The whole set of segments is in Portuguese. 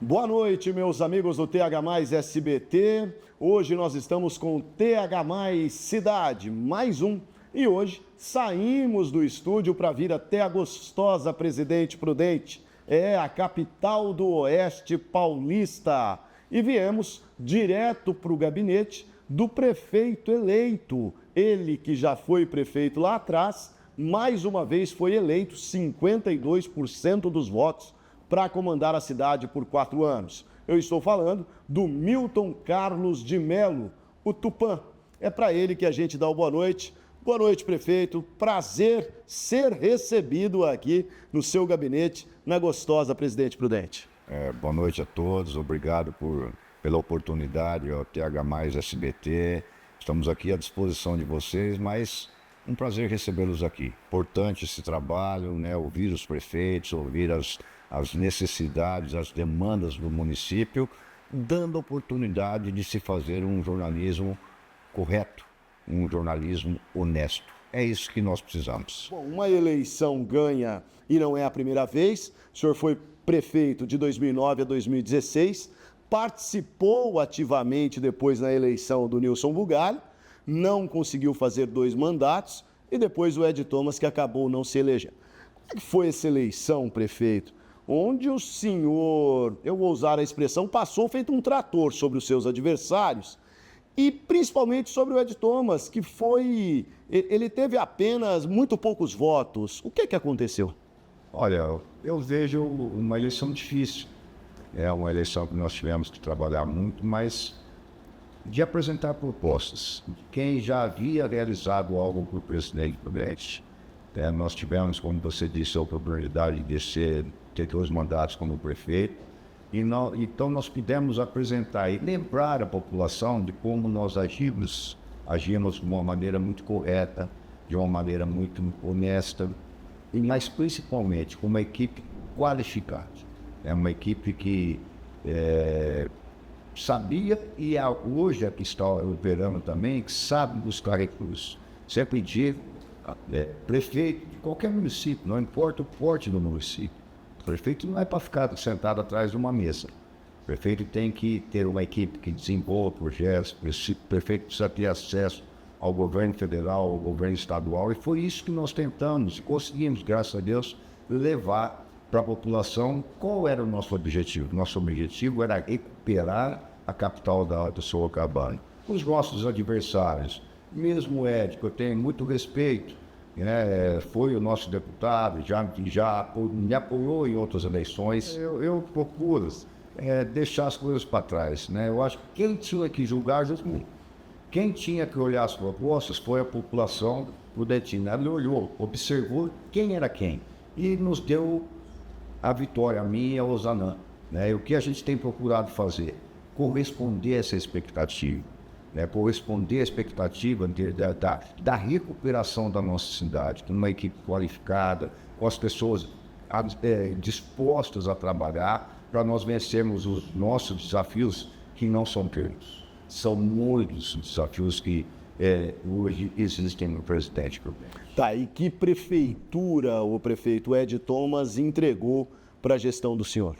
Boa noite, meus amigos do TH Mais SBT. Hoje nós estamos com o TH Mais Cidade, mais um. E hoje saímos do estúdio para vir até a gostosa Presidente Prudente, a capital do Oeste Paulista. E viemos direto para o gabinete do prefeito eleito. Ele que já foi prefeito lá atrás, mais uma vez foi eleito 52% dos votos para comandar a cidade por 4 anos. Eu estou falando do Milton Carlos de Mello, o Tupã. É para ele que a gente dá o boa noite. Boa noite, prefeito. Prazer ser recebido aqui no seu gabinete, na gostosa Presidente Prudente. Boa noite a todos. Obrigado pela oportunidade, ao TH Mais SBT. Estamos aqui à disposição de vocês, mas um prazer recebê-los aqui. Importante esse trabalho, né? Ouvir os prefeitos, ouvir as necessidades, as demandas do município, dando a oportunidade de se fazer um jornalismo correto, um jornalismo honesto. É isso que nós precisamos. Bom, uma eleição ganha e não é a primeira vez. O senhor foi prefeito de 2009 a 2016, participou ativamente depois na eleição do Nilson Bugalho, não conseguiu fazer 2 mandatos e depois o Ed Thomas que acabou não se elegendo. Como é que foi essa eleição, prefeito? Onde o senhor, eu vou usar a expressão, passou feito um trator sobre os seus adversários e principalmente sobre o Ed Thomas, que ele teve apenas muito poucos votos. O que aconteceu? Olha, eu vejo uma eleição difícil. É uma eleição que nós tivemos que trabalhar muito, mas de apresentar propostas. Quem já havia realizado algo para o presidente Prudente, nós tivemos, como você disse, a oportunidade de ter 2 mandatos como prefeito, então nós pudemos apresentar e lembrar a população de como nós agimos de uma maneira muito correta, de uma maneira muito honesta, mas principalmente com uma equipe qualificada. É uma equipe que sabia e hoje é que está operando também, que sabe buscar recursos. Sempre digo, prefeito de qualquer município, não importa o porte do município, o prefeito não é para ficar sentado atrás de uma mesa. O prefeito tem que ter uma equipe que desenvolva projetos, o prefeito precisa ter acesso ao governo federal, ao governo estadual, e foi isso que nós tentamos e conseguimos, graças a Deus, levar para a população. Qual era o nosso objetivo? Nosso objetivo era recuperar a capital do Sorocabana. Os nossos adversários, mesmo o Ed, que eu tenho muito respeito, foi o nosso deputado, já me apoiou em outras eleições. Eu procuro deixar as coisas para trás. Eu acho que quem tinha que julgar, quem tinha que olhar as propostas foi a população prudentina. Ela olhou, observou quem era quem e nos deu a vitória, a minha e ao Zanã. E o que a gente tem procurado fazer? Corresponder a essa expectativa. Corresponder à expectativa da recuperação da nossa cidade, com uma equipe qualificada, com as pessoas dispostas a trabalhar para nós vencermos os nossos desafios, que não são poucos. São muitos desafios que hoje existem no presidente Prudente. Tá, e que prefeitura o prefeito Ed Thomas entregou para a gestão do senhor?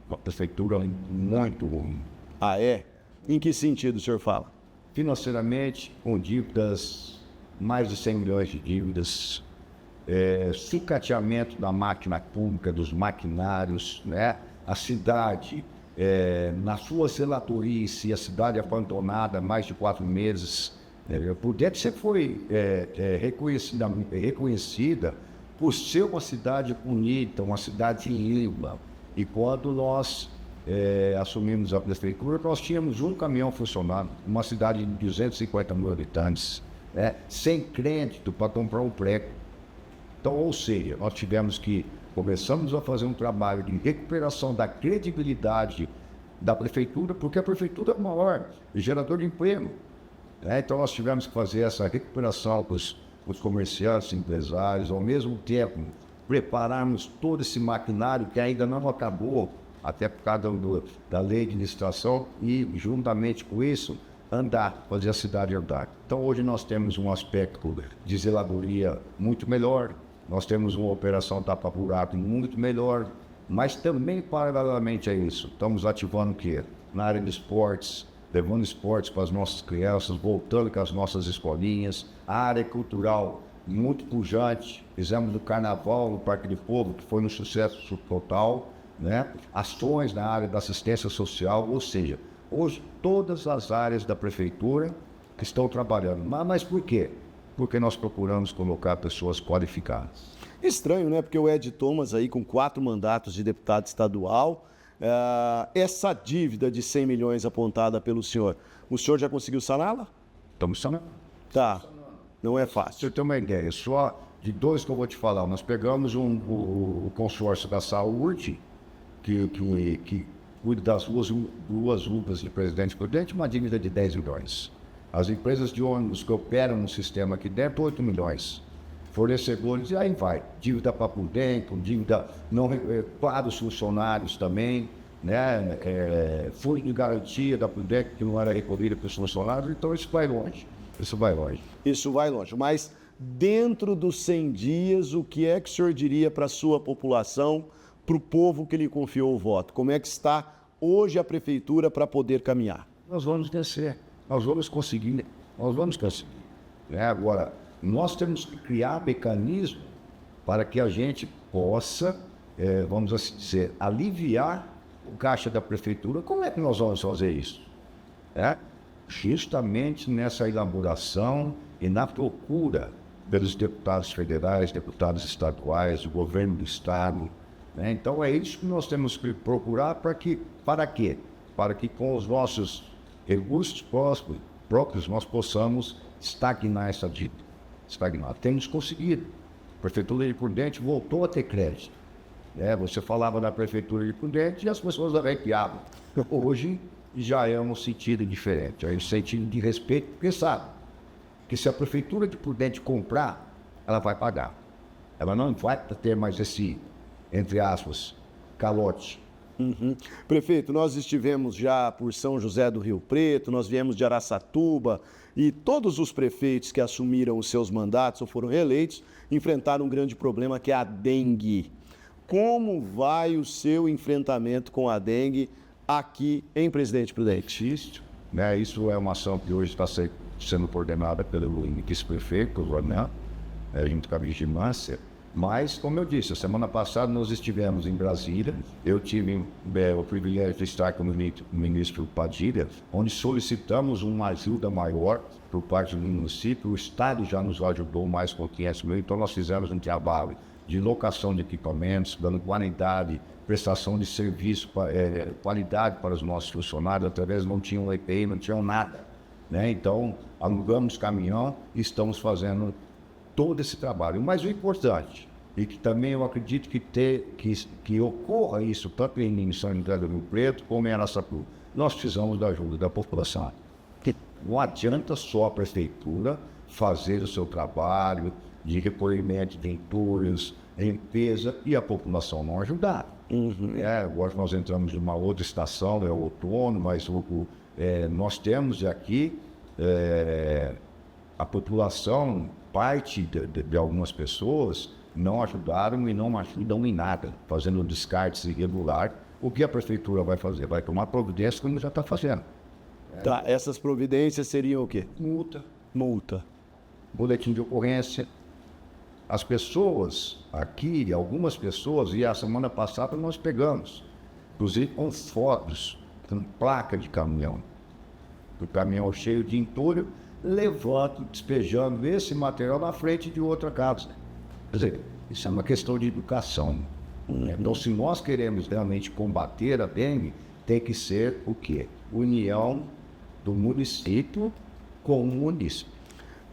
Uma prefeitura muito ruim. Ah, é? Em que sentido o senhor fala? Financeiramente, com dívidas, mais de 100 milhões de dívidas, sucateamento da máquina pública, dos maquinários, a cidade, na sua zelatorice, a cidade abandonada há mais de 4 meses. Prudente foi reconhecida por ser uma cidade bonita, uma cidade limpa. E quando nós assumimos a prefeitura, nós tínhamos um caminhão funcionando, uma cidade de 250 mil habitantes, sem crédito para comprar um prego. Então, ou seja, nós começamos a fazer um trabalho de recuperação da credibilidade da prefeitura, porque a prefeitura é o maior gerador de emprego. Então, nós tivemos que fazer essa recuperação com os comerciantes, empresários, ao mesmo tempo prepararmos todo esse maquinário que ainda não acabou, até por causa da lei de licitação, e juntamente com isso, fazer a cidade andar. Então hoje nós temos um aspecto de zeladoria muito melhor, nós temos uma operação tapa-buraco muito melhor, Mas também, paralelamente a isso, estamos ativando o quê? Na área de esportes, levando esportes para as nossas crianças, voltando com as nossas escolinhas, a área cultural muito pujante, fizemos no Carnaval, no Parque de Povo, que foi um sucesso total, né? Ações na área da assistência social, ou seja, hoje todas as áreas da prefeitura estão trabalhando. Mas por quê? Porque nós procuramos colocar pessoas qualificadas. Estranho, né? Porque o Ed Thomas aí com 4 mandatos de deputado estadual, essa dívida de 100 milhões apontada pelo senhor, o senhor já conseguiu saná-la? Estamos sanando. Tá, não é Pra fácil. você ter uma ideia, só de 2 que eu vou te falar, nós pegamos o consórcio da saúde, que cuida das duas UPAs de Presidente Prudente, uma dívida de 10 milhões. As empresas de ônibus que operam no sistema aqui dentro, 8 milhões. Fornecedores, e aí vai. Dívida para Prudente, dívida não para os funcionários também, né? Fundo de garantia da Prudente, que não era recolhida para os funcionários, então isso vai longe. Isso vai longe. Isso vai longe, mas dentro dos 100 dias, o que é que o senhor diria para a sua população, para o povo que lhe confiou o voto? Como é que está hoje a prefeitura para poder caminhar? Nós vamos vencer, nós vamos conseguir. Né? Agora, nós temos que criar mecanismo para que a gente possa, vamos assim dizer, aliviar o caixa da prefeitura. Como é que nós vamos fazer isso? Justamente nessa elaboração e na procura pelos deputados federais, deputados estaduais, o governo do estado, né? Então é isso que nós temos que procurar para quê? Para que com os nossos recursos próprios nós possamos estagnar essa dívida. Temos conseguido. A Prefeitura de Prudente voltou a ter crédito. Você falava da Prefeitura de Prudente e as pessoas arrepiavam. Hoje já é um sentido diferente, é um sentido de respeito, porque sabe que se a Prefeitura de Prudente comprar, ela vai pagar. Ela não vai ter mais esse, entre aspas, calote. Uhum. Prefeito, nós estivemos já por São José do Rio Preto, nós viemos de Araçatuba e todos os prefeitos que assumiram os seus mandatos ou foram reeleitos enfrentaram um grande problema que é a dengue. Como vai o seu enfrentamento com a dengue aqui em Presidente Prudente? Difícil, né? Isso é uma ação que hoje está sendo coordenada pelo vice-prefeito, junto com a vigilância. Mas, como eu disse, a semana passada nós estivemos em Brasília, eu tive o privilégio de estar com o ministro Padilha, onde solicitamos uma ajuda maior por parte do município. O Estado já nos ajudou mais com 500 mil, então nós fizemos um trabalho de locação de equipamentos, dando qualidade, prestação de serviço, qualidade para os nossos funcionários, através não tinham EPI, não tinham nada, né? Então, alugamos caminhão e estamos fazendo todo esse trabalho. Mas o importante, e que também eu acredito que ocorra isso, tanto em São José do Rio Preto como em Araçatuba, nós precisamos da ajuda da população. Não adianta só a prefeitura fazer o seu trabalho de recolhimento de entulhos, limpeza, e a população não ajudar. Agora nós entramos em uma outra estação, é o outono, mas nós temos aqui a população, parte de algumas pessoas não ajudaram e não ajudam em nada, fazendo descartes irregular. O que a prefeitura vai fazer? Vai tomar providência como já está fazendo. Tá, essas providências seriam o quê? Multa. Boletim de ocorrência. As pessoas aqui, algumas pessoas, e a semana passada nós pegamos, inclusive com fotos, com placa de caminhão. O caminhão cheio de entulho, levando, despejando esse material na frente de outra casa. Quer dizer, isso é uma questão de educação. Então, se nós queremos realmente combater a dengue, tem que ser o quê? União do município com o município.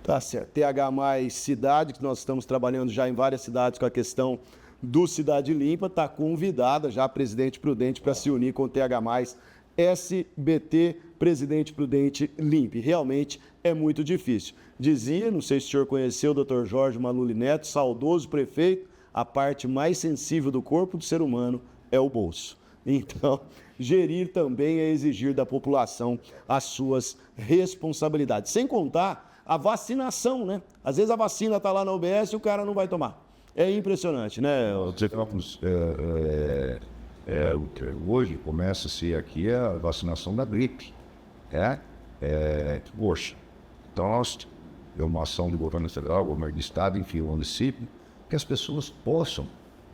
Tá certo. TH Mais Cidade, que nós estamos trabalhando já em várias cidades com a questão do Cidade Limpa, está convidada já a Presidente Prudente para se unir com o TH Mais SBT Presidente Prudente Limpe. Realmente é muito difícil. Dizia, não sei se o senhor conheceu o Dr. Jorge Maluli Neto, saudoso prefeito, a parte mais sensível do corpo do ser humano é o bolso. Então, gerir também é exigir da população as suas responsabilidades. Sem contar a vacinação, né? Às vezes a vacina está lá na UBS e o cara não vai tomar. É impressionante, né? Vamos, hoje começa-se aqui a vacinação da gripe, né? Poxa, então nós temos uma ação do governo federal, governo do estado, enfim, o município, que as pessoas possam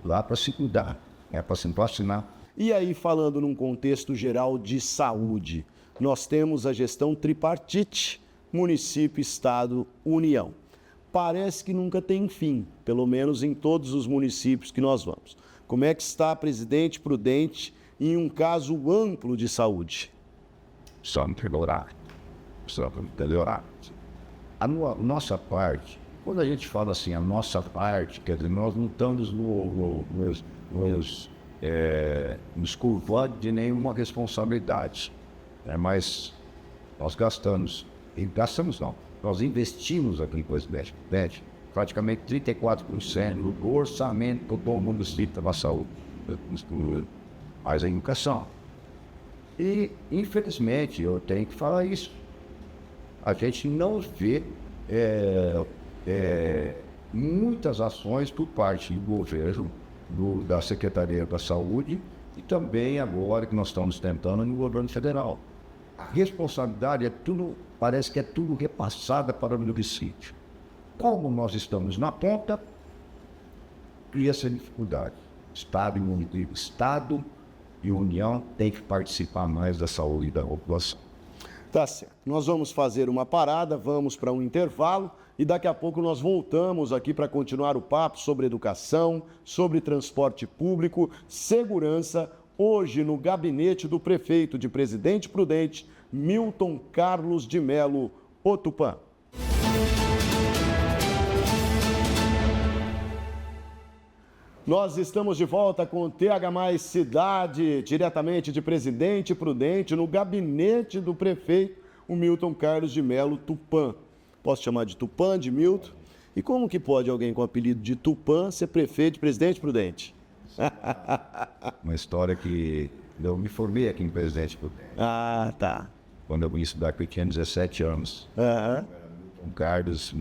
ir lá para se cuidar, para se vacinar. E aí, falando num contexto geral de saúde, nós temos a gestão tripartite, município, estado, União. Parece que nunca tem fim, pelo menos em todos os municípios que nós vamos. Como é que está, presidente Prudente, em um caso amplo de saúde? Precisamos melhorar. A nossa parte, quando a gente fala assim, a nossa parte, quer dizer, nós não estamos nos curvando de nenhuma responsabilidade, né? Mas nós nós investimos aqui em coisa médica, praticamente 34% do orçamento que todo mundo cita para a saúde, mas a educação. E, infelizmente, eu tenho que falar isso. A gente não vê muitas ações por parte do governo, da Secretaria da Saúde e também agora que nós estamos tentando no governo federal. A responsabilidade parece que é tudo repassada para o município. Como nós estamos na ponta, cria essa dificuldade. Estado e União têm que participar mais da saúde da população. Tá certo. Nós vamos fazer uma parada, vamos para um intervalo e daqui a pouco nós voltamos aqui para continuar o papo sobre educação, sobre transporte público, segurança, hoje no gabinete do prefeito de Presidente Prudente, Milton Carlos de Melo, Tupã. Nós estamos de volta com o TH+ Cidade, diretamente de Presidente Prudente, no gabinete do prefeito, o Milton Carlos de Melo, Tupã. Posso chamar de Tupã, de Milton? E como que pode alguém com o apelido de Tupã ser prefeito de Presidente Prudente? Uma história que eu me formei aqui em Presidente Prudente. Ah, tá. Quando eu vim estudar aqui, eu tinha 17 anos. Milton Carlos,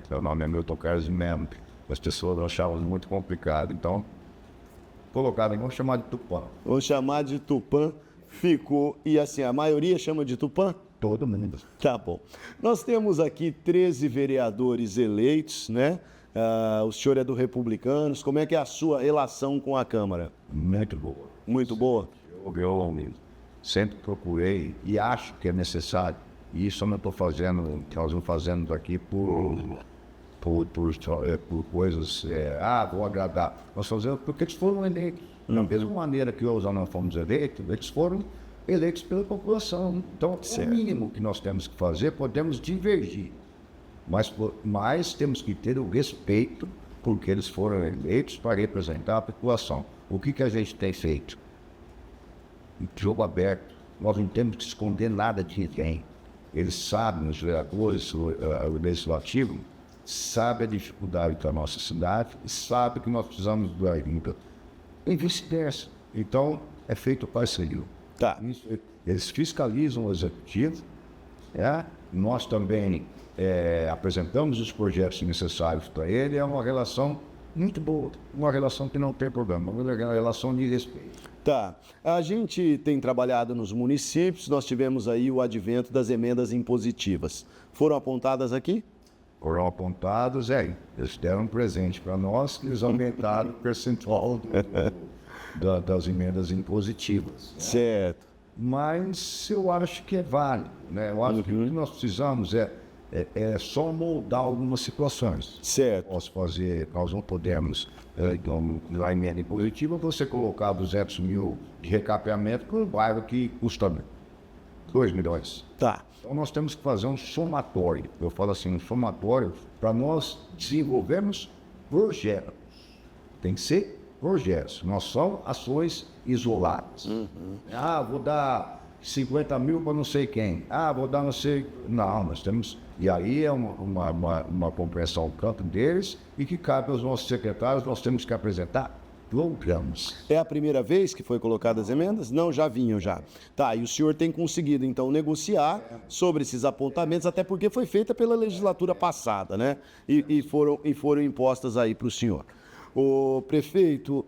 meu nome é Milton Carlos de Melo. As pessoas achavam muito complicado, então colocaram, vamos chamar de Tupã. Vamos chamar de Tupã, ficou. E assim, a maioria chama de Tupã? Todo mundo. Tá bom. Nós temos aqui 13 vereadores eleitos, né? O senhor é do Republicanos. Como é que é a sua relação com a Câmara? Muito boa. Muito boa? Eu sempre procurei e acho que é necessário. E isso eu não estou fazendo, nós estamos fazendo aqui por coisas, vou agradar. Nós fazemos porque eles foram eleitos. Da mesma maneira que nós não fomos eleitos, eles foram eleitos pela população. Então, o mínimo que nós temos que fazer, podemos divergir. Mas temos que ter o respeito, porque eles foram eleitos para representar a população. O que a gente tem feito? Jogo aberto. Nós não temos que esconder nada de ninguém. Eles sabem, os vereadores, o legislativo, sabe a dificuldade da nossa cidade e sabe que nós precisamos do ajuda. E vice-versa. Então, é feito parceria. Tá. Eles fiscalizam o executivo. Nós também apresentamos os projetos necessários para ele. É uma relação muito boa. Uma relação que não tem problema. Uma relação de respeito. Tá. A gente tem trabalhado nos municípios. Nós tivemos aí o advento das emendas impositivas. Foram apontadas aqui? Foram apontados, eles deram um presente para nós, que eles aumentaram o percentual das emendas impositivas. Certo. Mas eu acho que é válido, né? Eu acho que o que nós precisamos é só moldar algumas situações. Certo. Nós não podemos, na emenda impositiva, você colocar 200 mil de recapeamento para um bairro que custa 2 milhões. Tá. Então nós temos que fazer um somatório, eu falo assim, um somatório para nós desenvolvermos projetos. Tem que ser projetos, não são ações isoladas. Vou dar 50 mil para não sei quem. Vou dar não sei... Não, nós temos... E aí é uma compreensão do campo deles e que cabe aos nossos secretários, nós temos que apresentar programas. É a primeira vez que foi colocadas as emendas? Não, já vinham já. Tá, e o senhor tem conseguido, então, negociar sobre esses apontamentos, até porque foi feita pela legislatura passada, né? E foram impostas aí para o senhor. O prefeito,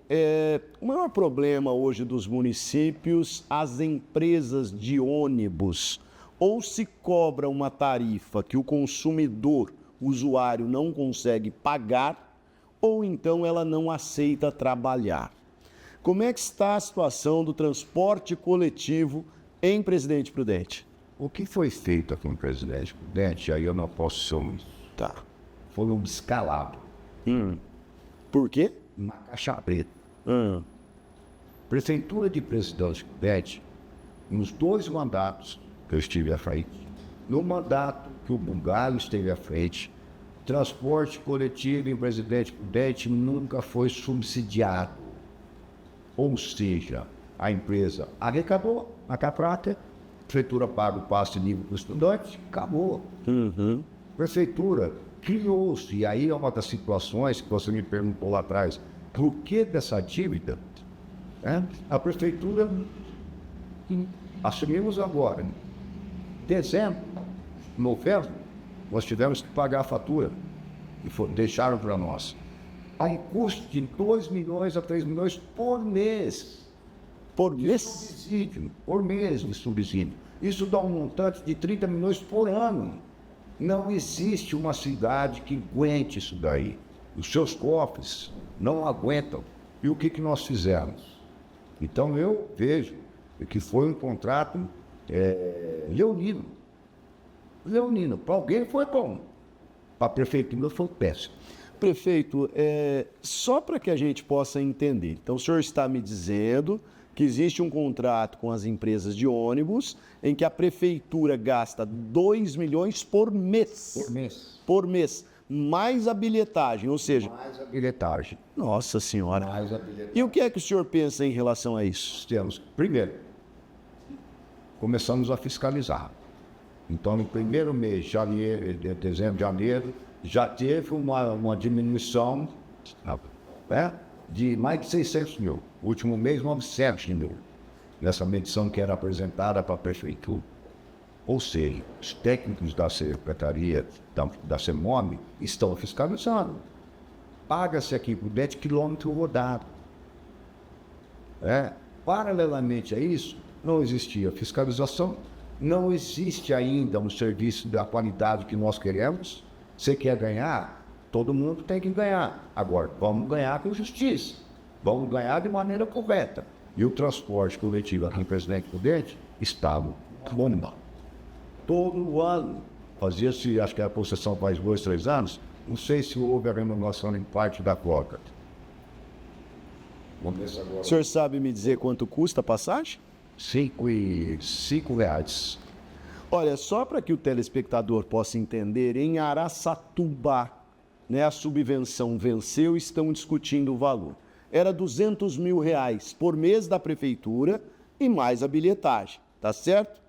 o maior problema hoje dos municípios, as empresas de ônibus, ou se cobra uma tarifa que o consumidor, o usuário, não consegue pagar, ou então ela não aceita trabalhar. Como é que está a situação do transporte coletivo em Presidente Prudente? O que foi feito aqui em Presidente Prudente, aí eu não posso ser Tá. foi um descalabro, Por quê? uma caixa preta. Hum. Prefeitura de Presidente Prudente, nos 2 mandatos que eu estive à frente, no mandato que o Bugalho esteve à frente, transporte coletivo em Presidente Prudente nunca foi subsidiado. Ou seja, a empresa arrecadou a catrata, a prefeitura paga o passe livre para o estudante, acabou. Prefeitura criou-se, e aí é uma das situações que você me perguntou lá atrás, por que dessa dívida? A prefeitura, assumimos agora, dezembro, novembro, nós tivemos que pagar a fatura, e deixaram para nós. Aí custo de 2 milhões a 3 milhões por mês. Por mês? Subsídio, por mês de subsídio. Isso dá um montante de 30 milhões por ano. Não existe uma cidade que aguente isso daí. Os seus cofres não aguentam. E o que nós fizemos? Então eu vejo que foi um contrato leonino. Leonino. Para alguém foi bom. Para a prefeitura foi péssimo. Prefeito, só para que a gente possa entender. Então, o senhor está me dizendo que existe um contrato com as empresas de ônibus em que a prefeitura gasta 2 milhões por mês. Por mês. Por mês. Mais a bilhetagem, ou seja... Mais a bilhetagem. Nossa Senhora. Mais a bilhetagem. E o que é que o senhor pensa em relação a isso? Temos, primeiro, começamos a fiscalizar. Então, no primeiro mês, dezembro, janeiro, já teve uma diminuição de mais de 600 mil. O último mês, 900 mil. Nessa medição que era apresentada para a prefeitura. Ou seja, os técnicos da secretaria, da CEMOB, estão fiscalizando. Paga-se aqui por 10 quilômetros rodado. Paralelamente a isso, não existia fiscalização, não existe ainda um serviço da qualidade que nós queremos. Você quer ganhar? Todo mundo tem que ganhar. Agora, vamos ganhar com justiça. Vamos ganhar de maneira correta. E o transporte coletivo aqui em Presidente Prudente estava bombando. Todo ano, fazia-se, acho que a concessão faz 2, 3 anos, não sei se houve a renovação em parte da cota. Vamos ver se agora. O senhor sabe me dizer quanto custa a passagem? R$5. Olha, só para que o telespectador possa entender, em Araçatuba, a subvenção venceu e estão discutindo o valor. Era R$200 mil por mês da prefeitura e mais a bilhetagem, tá certo?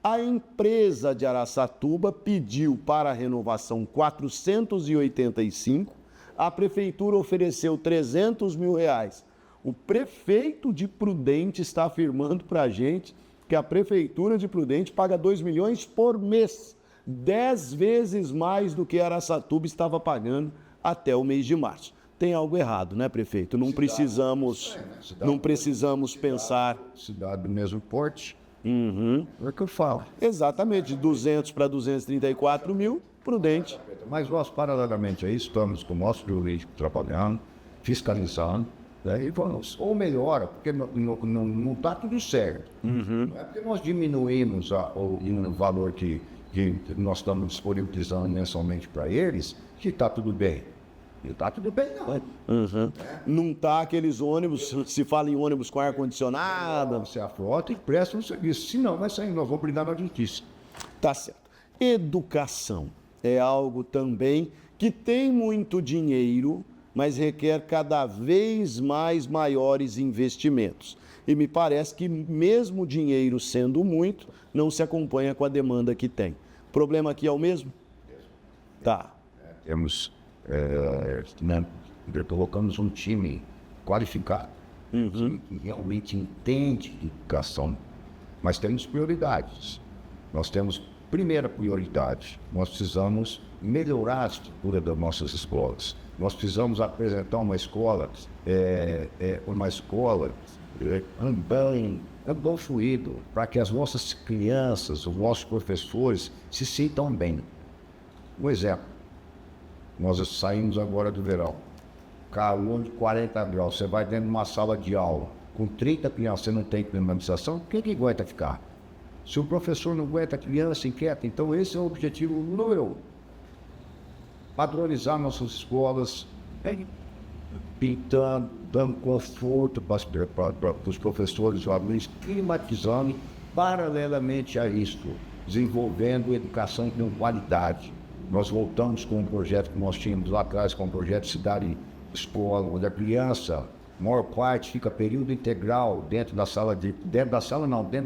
A empresa de Araçatuba pediu para a renovação 485, a prefeitura ofereceu R$300 mil. O prefeito de Prudente está afirmando para a gente que a prefeitura de Prudente paga 2 milhões por mês, 10 vezes mais do que Araçatuba estava pagando até o mês de março. Tem algo errado, né, prefeito? Não precisamos pensar... Cidade do mesmo porte. É o que eu falo. Exatamente, de 200 para 234 mil, Prudente. Mas nós, paralelamente a isso, estamos com o nosso jurídico trabalhando, fiscalizando, e vamos, ou melhora, porque não está tudo certo. Não é porque nós diminuímos o valor que nós estamos disponibilizando mensalmente para eles, que está tudo bem. Não está tudo bem, não. Não está aqueles ônibus, se fala em ônibus com ar-condicionado. Você a frota e presta um serviço. Se não, vai sair, nós vamos brindar na justiça. Tá certo. Educação é algo também que tem muito dinheiro, mas requer cada vez mais maiores investimentos. E me parece que mesmo o dinheiro sendo muito, não se acompanha com a demanda que tem. O problema aqui é o mesmo? Tá. Temos, colocamos um time qualificado, que realmente entende de educação, mas temos prioridades. Nós temos, primeira prioridade, nós precisamos melhorar a estrutura das nossas escolas. Nós precisamos apresentar uma escola andando fluido, para que as nossas crianças, os nossos professores se sintam bem. Um exemplo, nós saímos agora do verão, calor de 40 graus, você vai dentro de uma sala de aula, com 30 crianças, você não tem climatização, quem que aguenta ficar? Se o professor não aguenta a criança inquieta, então esse é o objetivo número 1. Padronizar nossas escolas, pintando, dando conforto para os professores e alunos, climatizando, paralelamente a isso, desenvolvendo educação com qualidade. Nós voltamos com um projeto que nós tínhamos lá atrás, com o projeto Cidade Escola, onde a criança, a maior parte, fica período integral dentro da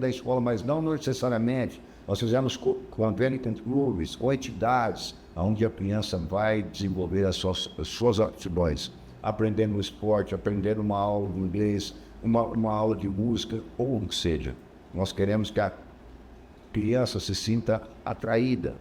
escola, mas não necessariamente. Nós fizemos convênio com clubes, com entidades, onde a criança vai desenvolver as suas aptidões, aprendendo esporte, aprendendo uma aula de inglês, uma aula de música, ou o que seja. Nós queremos que a criança se sinta atraída.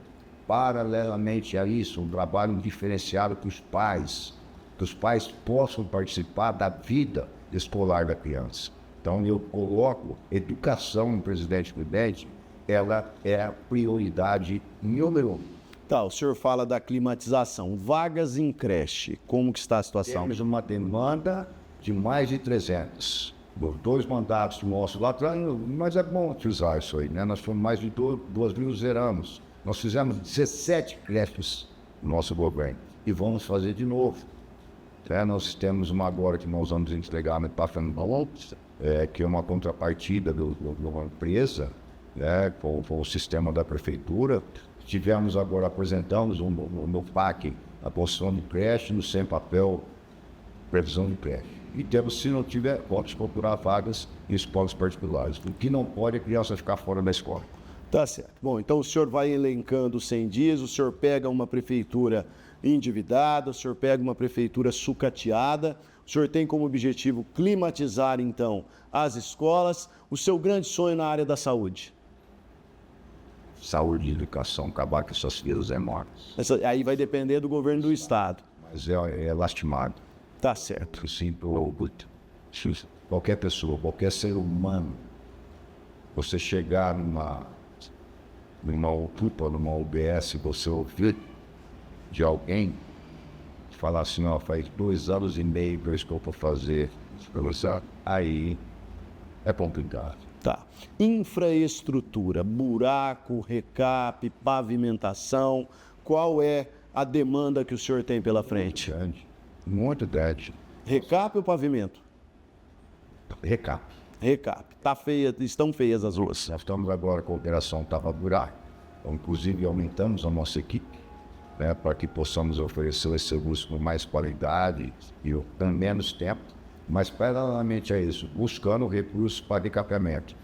Paralelamente a isso, um trabalho diferenciado para os pais, que os pais possam participar da vida escolar da criança. Então eu coloco educação no Presidente Prudente, ela é a prioridade número 1. Tá, o senhor fala da climatização. Vagas em creche, como que está a situação? Temos uma demanda de mais de 300. 2 mandatos nossos lá atrás, mas é bom utilizar isso aí, né? Nós fomos mais de 2.000 zeramos. Nós fizemos 17 creches no nosso governo e vamos fazer de novo. Nós temos uma agora que nós vamos entregar no Pafenbaum, que é uma contrapartida de uma empresa, com o sistema da prefeitura. Tivemos agora, apresentamos no PAC a construção de creche, no sem papel, previsão de creche. E temos, se não tiver, pode procurar vagas em escolas particulares. O que não pode é a criança ficar fora da escola. Tá certo. Bom, então o senhor vai elencando 100 dias, o senhor pega uma prefeitura endividada, o senhor pega uma prefeitura sucateada, o senhor tem como objetivo climatizar, então, as escolas. O seu grande sonho na área da saúde? Saúde e educação, acabar com essas filas enormes. Aí vai depender do governo do estado. Mas é lastimado. Tá certo. Eu sinto qualquer pessoa, qualquer ser humano, você chegar numa UPA, numa UBS, você ouvir de alguém falar assim, ó, faz 2 anos e meio que eu estou para fazer, aí é complicado. Tá. Infraestrutura, buraco, recap, pavimentação, qual é a demanda que o senhor tem pela frente? Muito grande. Recap ou pavimento? Recap. Recap. Tá feia, estão feias as ruas. Nós estamos agora com a operação Tava Buraco. Então, inclusive, aumentamos a nossa equipe, para que possamos oferecer esse serviço com mais qualidade e com menos tempo. Mas, paralelamente a isso, buscando recursos para recapeamento.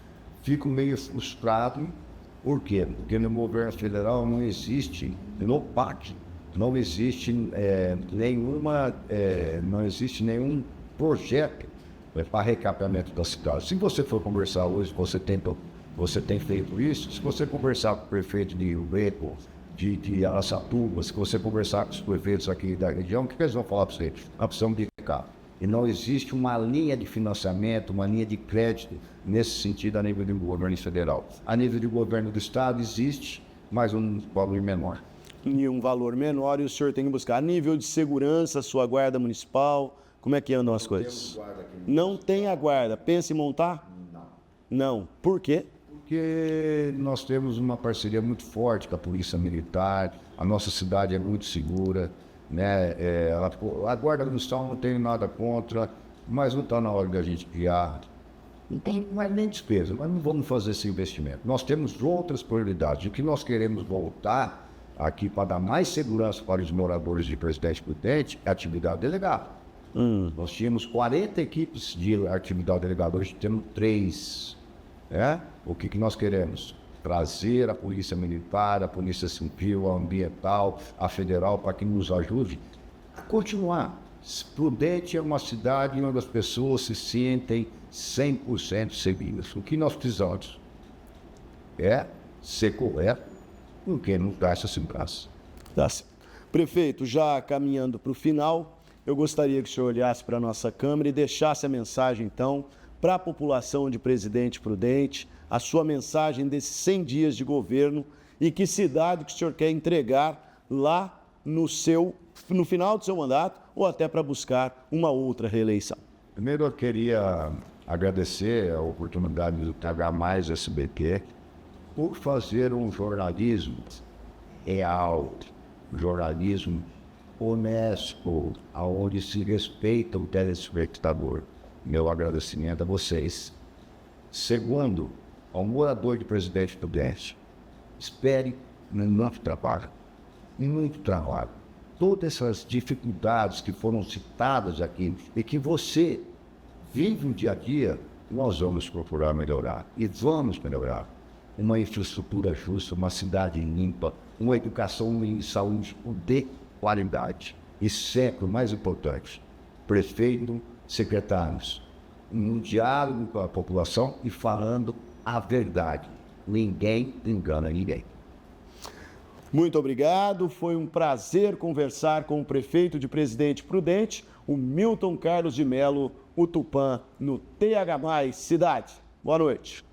Fico meio frustrado, por quê? Porque no governo federal não existe, no PAC, não existe nenhum projeto para recapeamento da cidade. Se você for conversar hoje, você tem feito isso, se você conversar com o prefeito de Rio Branco, de Araçatuba, se você conversar com os prefeitos aqui da região, o que eles vão falar para você? Nós precisamos de recap. E não existe uma linha de financiamento, uma linha de crédito nesse sentido a nível do governo federal. A nível do governo do estado existe, mas um valor menor. Em um valor menor, e o senhor tem que buscar. A nível de segurança, sua guarda municipal, como é que andam as coisas? Não tem a guarda. Pensa em montar? Não. Por quê? Porque nós temos uma parceria muito forte com a Polícia Militar, a nossa cidade é muito segura. A guarda municipal não tem nada contra, mas não está na hora de a gente criar. Não tem mais nem despesa, mas não vamos fazer esse investimento. Nós temos outras prioridades. O que nós queremos voltar aqui para dar mais segurança para os moradores de Presidente Prudente é a atividade delegada. Nós tínhamos 40 equipes de atividade delegada, hoje temos 3. O que nós queremos? Trazer a Polícia Militar, a Polícia Civil, a Ambiental, a Federal, para que nos ajude a continuar. Prudente é uma cidade onde as pessoas se sentem 100% seguras. O que nós precisamos é ser correto, porque não dá essa segurança. Tá certo. Prefeito, já caminhando para o final, eu gostaria que o senhor olhasse para a nossa câmera e deixasse a mensagem, então, para a população de Presidente Prudente, a sua mensagem desses 100 dias de governo e que cidade que o senhor quer entregar lá no final do seu mandato ou até para buscar uma outra reeleição. Primeiro, eu queria agradecer a oportunidade do TH+ SBT por fazer um jornalismo real, um jornalismo honesto, aonde se respeita o telespectador. Meu agradecimento a vocês. Segundo, ao morador de Presidente Prudente, espere muito trabalho. Todas essas dificuldades que foram citadas aqui e que você vive no dia a dia, nós vamos procurar melhorar e vamos melhorar. Uma infraestrutura justa, uma cidade limpa, uma educação e saúde de qualidade. E sempre, o mais importante, prefeito, secretários, um diálogo com a população e falando a verdade. Ninguém engana ninguém. Muito obrigado, foi um prazer conversar com o prefeito de Presidente Prudente, o Milton Carlos de Mello, o Tupã, no TH+ Cidade. Boa noite.